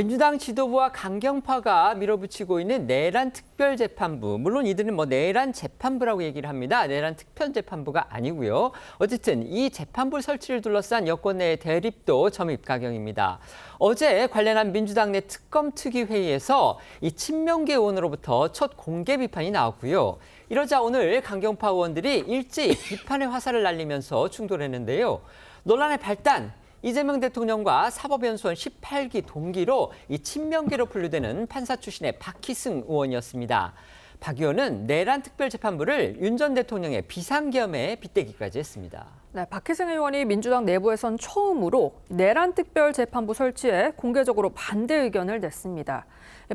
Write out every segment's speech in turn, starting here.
민주당 지도부와 강경파가 밀어붙이고 있는 내란 특별재판부. 물론 이들은 내란 재판부라고 얘기를 합니다. 내란 특별재판부가 아니고요. 어쨌든 이 재판부 설치를 둘러싼 여권 내의 대립도 점입가경입니다. 어제 관련한 민주당 내 특검특위회의에서 이 친명계 의원으로부터 첫 공개 비판이 나왔고요. 이러자 오늘 강경파 의원들이 일제히 비판의 화살을 날리면서 충돌했는데요. 논란의 발단. 이재명 대통령과 사법연수원 18기 동기로 이 친명계로 분류되는 판사 출신의 박희승 의원이었습니다. 박 의원은 내란 특별재판부를 윤 전 대통령의 비상계엄에 빗대기까지 했습니다. 네, 박희승 의원이 민주당 내부에선 처음으로 내란 특별재판부 설치에 공개적으로 반대 의견을 냈습니다.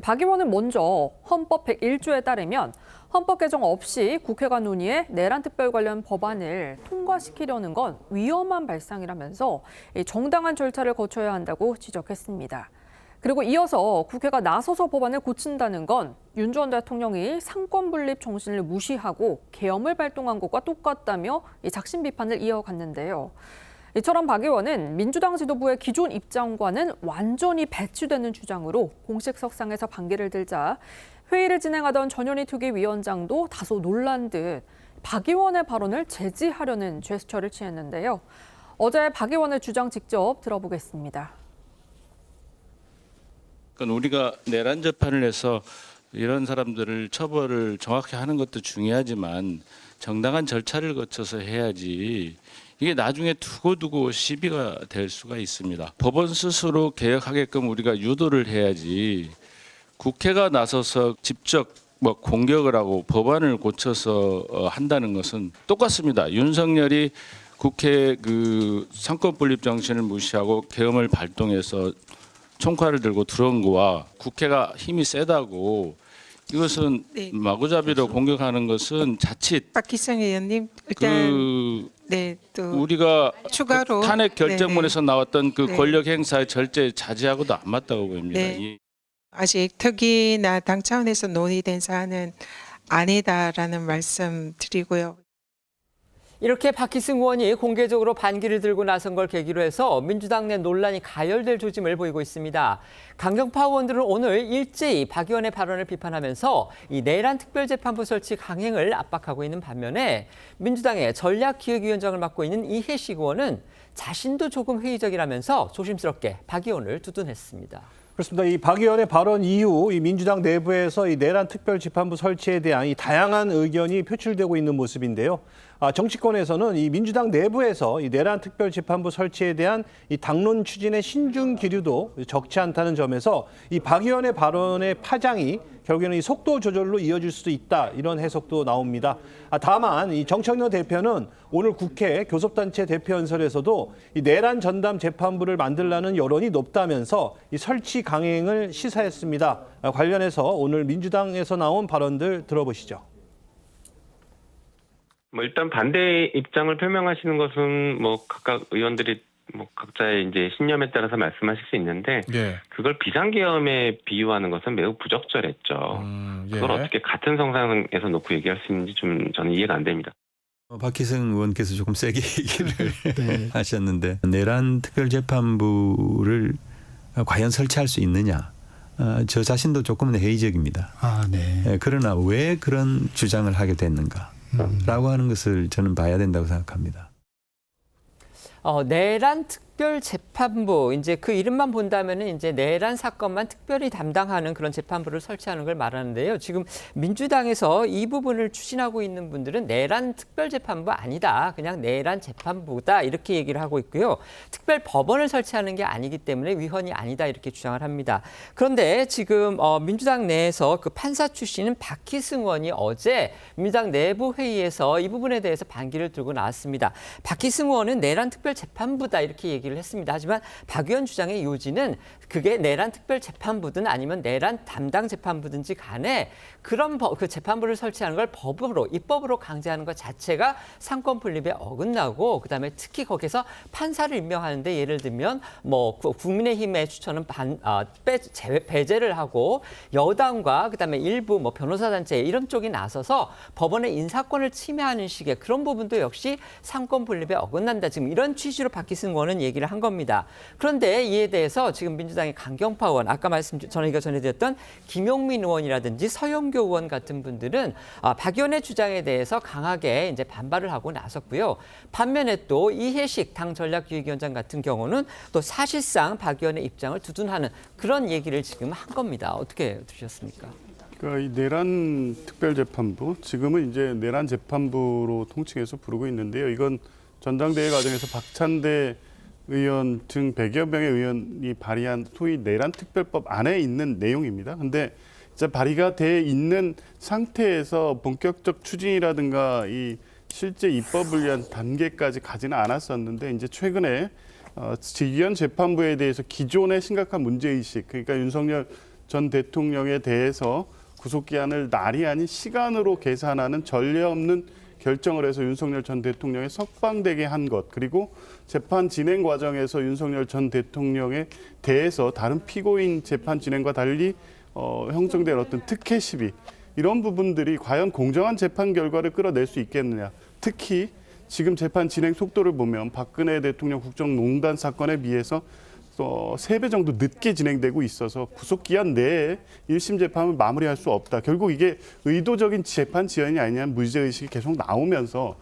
박 의원은 먼저 헌법 101조에 따르면 헌법 개정 없이 국회가 논의해 내란 특별 관련 법안을 통과시키려는 건 위험한 발상이라면서 정당한 절차를 거쳐야 한다고 지적했습니다. 그리고 이어서 국회가 나서서 법안을 고친다는 건 윤 전 대통령이 상권 분립 정신을 무시하고 계엄을 발동한 것과 똑같다며 작심 비판을 이어갔는데요. 이처럼 박 의원은 민주당 지도부의 기존 입장과는 완전히 배치되는 주장으로 공식 석상에서 반기를 들자 회의를 진행하던 전현희 특위위원장도 다소 놀란 듯 박 의원의 발언을 제지하려는 제스처를 취했는데요. 어제 박 의원의 주장 직접 들어보겠습니다. 그러니까 우리가 내란 재판을 해서 이런 사람들을 처벌을 정확히 하는 것도 중요하지만 정당한 절차를 거쳐서 해야지 이게 나중에 두고두고 시비가 될 수가 있습니다. 법원 스스로 개혁하게끔 우리가 유도를 해야지 국회가 나서서 직접 공격을 하고 법안을 고쳐서 한다는 것은 똑같습니다. 윤석열이 국회 상권 분립 정신을 무시하고 계엄을 발동해서 총칼을 들고 들어온 거와 국회가 힘이 세다고 이것은 마구잡이로 공격하는 것은 자칫 박희승 의원님 일단 또 우리가 추가로 탄핵 결정문에서 나왔던 권력 행사의 절제 자제하고도 안 맞다고 보입니다. 아직 특위나 당 차원에서 논의된 사안은 아니다라는 말씀 드리고요. 이렇게 박희승 의원이 공개적으로 반기를 들고 나선 걸 계기로 해서 민주당 내 논란이 가열될 조짐을 보이고 있습니다. 강경파 의원들은 오늘 일제히 박 의원의 발언을 비판하면서 이 내란 특별재판부 설치 강행을 압박하고 있는 반면에 민주당의 전략기획위원장을 맡고 있는 이해식 의원은 자신도 조금 회의적이라면서 조심스럽게 박 의원을 두둔했습니다. 그렇습니다. 이 박 의원의 발언 이후 이 민주당 내부에서 이 내란 특별재판부 설치에 대한 이 다양한 의견이 표출되고 있는 모습인데요. 정치권에서는 이 민주당 내부에서 이 내란 특별재판부 설치에 대한 이 당론 추진의 신중 기류도 적지 않다는 점에서 이 박 의원의 발언의 파장이 결국에는 이 속도 조절로 이어질 수도 있다 이런 해석도 나옵니다. 다만 이 정청래 대표는 오늘 국회 교섭단체 대표연설에서도 이 내란 전담 재판부를 만들라는 여론이 높다면서 이 설치 강행을 시사했습니다. 관련해서 오늘 민주당에서 나온 발언들 들어보시죠. 일단 반대 입장을 표명하시는 것은 각각 의원들이 각자의 이제 신념에 따라서 말씀하실 수 있는데 그걸 비상계엄에 비유하는 것은 매우 부적절했죠. 그걸 어떻게 같은 성상에서 놓고 얘기할 수 있는지 좀 저는 이해가 안 됩니다. 박희승 의원께서 조금 세게 얘기를 하셨는데 내란 특별재판부를 과연 설치할 수 있느냐. 저 자신도 조금은 회의적입니다. 그러나 왜 그런 주장을 하게 됐는가. 라고 하는 것을 저는 봐야 된다고 생각합니다. 내란 특별재판부, 이제 그 이름만 본다면은 이제 내란 사건만 특별히 담당하는 그런 재판부를 설치하는 걸 말하는데요. 지금 민주당에서 이 부분을 추진하고 있는 분들은 내란 특별재판부 아니다. 그냥 내란 재판부다. 이렇게 얘기를 하고 있고요. 특별 법원을 설치하는 게 아니기 때문에 위헌이 아니다. 이렇게 주장을 합니다. 그런데 지금 민주당 내에서 그 판사 출신인 박희승 의원이 어제 민주당 내부 회의에서 이 부분에 대해서 반기를 들고 나왔습니다. 박희승 의원은 내란 특별재판부다. 이렇게 얘기를 했습니다. 하지만 박 의원 주장의 요지는 그게 내란 특별재판부든 아니면 내란 담당 재판부든지 간에 그런 그 재판부를 설치하는 걸 입법으로 강제하는 것 자체가 상권 분립에 어긋나고 그다음에 특히 거기서 판사를 임명하는데 예를 들면 국민의힘의 추천은 배제를 하고 여당과 그다음에 일부 변호사 단체 이런 쪽이 나서서 법원의 인사권을 침해하는 식의 그런 부분도 역시 상권 분립에 어긋난다. 지금 이런 취지로 박희승 의원은 얘기 얘기를 한 겁니다. 그런데 이에 대해서 지금 민주당의 강경파 의원, 아까 저희가 전해드렸던 김용민 의원이라든지 서영교 의원 같은 분들은 박 의원의 주장에 대해서 강하게 이제 반발을 하고 나섰고요. 반면에 또 이해식 당 전략기획위원장 같은 경우는 또 사실상 박 의원의 입장을 두둔하는 그런 얘기를 지금 한 겁니다. 어떻게 들으셨습니까? 그러니까 이 내란 특별재판부, 지금은 이제 내란 재판부로 통칭해서 부르고 있는데요. 이건 전당대회 과정에서 박찬대 의원 등 100여 명의 의원이 발의한 소위 내란 특별법 안에 있는 내용입니다. 근데 이제 발의가 돼 있는 상태에서 본격적 추진이라든가 이 실제 입법을 위한 단계까지 가지는 않았었는데 이제 최근에 직위원 재판부에 대해서 기존의 심각한 문제의식, 그러니까 윤석열 전 대통령에 대해서 구속기한을 날이 아닌 시간으로 계산하는 전례 없는 결정을 해서 윤석열 전 대통령에 석방되게 한 것, 그리고 재판 진행 과정에서 윤석열 전 대통령에 대해서 다른 피고인 재판 진행과 달리 형성된 어떤 특혜 시비, 이런 부분들이 과연 공정한 재판 결과를 끌어낼 수 있겠느냐. 특히 지금 재판 진행 속도를 보면 박근혜 대통령 국정농단 사건에 비해서 3배 정도 늦게 진행되고 있어서 구속기한 내에 1심 재판을 마무리할 수 없다. 결국 이게 의도적인 재판 지연이 아니냐는 문제의식이 계속 나오면서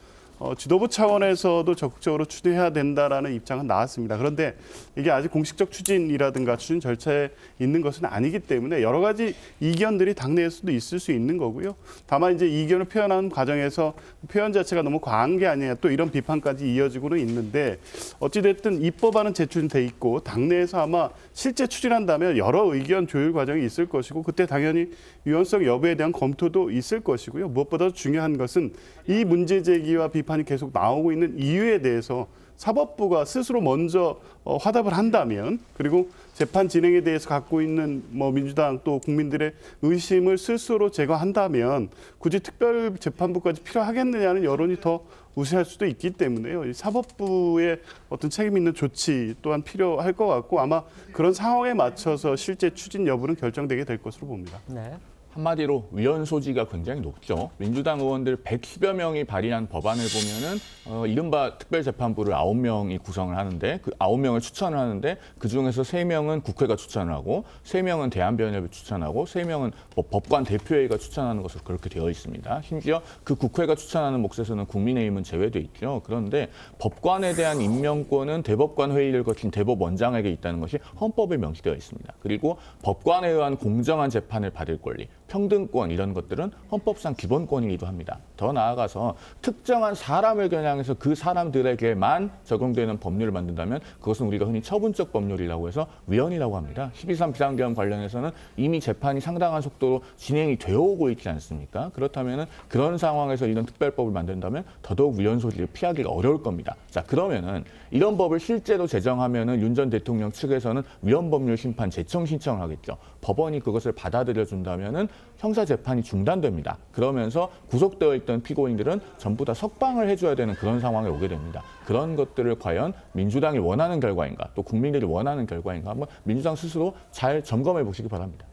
지도부 차원에서도 적극적으로 추진해야 된다라는 입장은 나왔습니다. 그런데 이게 아직 공식적 추진이라든가 추진 절차에 있는 것은 아니기 때문에 여러 가지 이견들이 당내에서도 있을 수 있는 거고요. 다만 이제 이견을 표현하는 과정에서 표현 자체가 너무 과한 게 아니냐, 또 이런 비판까지 이어지고는 있는데, 어찌됐든 입법안은 제출돼 있고 당내에서 아마 실제 추진한다면 여러 의견 조율 과정이 있을 것이고, 그때 당연히 유연성 여부에 대한 검토도 있을 것이고요. 무엇보다 중요한 것은 이 문제 제기와 비판이 계속 나오고 있는 이유에 대해서 사법부가 스스로 먼저 화답을 한다면, 그리고 재판 진행에 대해서 갖고 있는 민주당 또 국민들의 의심을 스스로 제거한다면 굳이 특별재판부까지 필요하겠느냐는 여론이 더 우세할 수도 있기 때문에요. 이 사법부의 어떤 책임 있는 조치 또한 필요할 것 같고, 아마 그런 상황에 맞춰서 실제 추진 여부는 결정되게 될 것으로 봅니다. 네. 한마디로 위헌 소지가 굉장히 높죠. 민주당 의원들 110여 명이 발의한 법안을 보면은 이른바 특별재판부를 9명이 구성을 하는데, 그 9명을 추천을 하는데 그중에서 3명은 국회가 추천을 하고 3명은 대한변협이 추천하고 3명은 법관 대표회의가 추천하는 것으로 그렇게 되어 있습니다. 심지어 그 국회가 추천하는 몫에서는 국민의힘은 제외돼 있죠. 그런데 법관에 대한 임명권은 대법관 회의를 거친 대법원장에게 있다는 것이 헌법에 명시되어 있습니다. 그리고 법관에 의한 공정한 재판을 받을 권리, 평등권, 이런 것들은 헌법상 기본권이기도 합니다. 더 나아가서 특정한 사람을 겨냥해서 그 사람들에게만 적용되는 법률을 만든다면 그것은 우리가 흔히 처분적 법률이라고 해서 위헌이라고 합니다. 12.3 비상계엄 관련해서는 이미 재판이 상당한 속도로 진행이 되어 오고 있지 않습니까? 그렇다면 그런 상황에서 이런 특별법을 만든다면 더더욱 위헌 소지를 피하기가 어려울 겁니다. 자, 그러면은 이런 법을 실제로 제정하면은 윤 전 대통령 측에서는 위헌법률 심판 제청 신청을 하겠죠. 법원이 그것을 받아들여 준다면은 형사 재판이 중단됩니다. 그러면서 구속되어 있던 피고인들은 전부 다 석방을 해줘야 되는 그런 상황에 오게 됩니다. 그런 것들을 과연 민주당이 원하는 결과인가, 또 국민들이 원하는 결과인가, 한번 민주당 스스로 잘 점검해 보시기 바랍니다.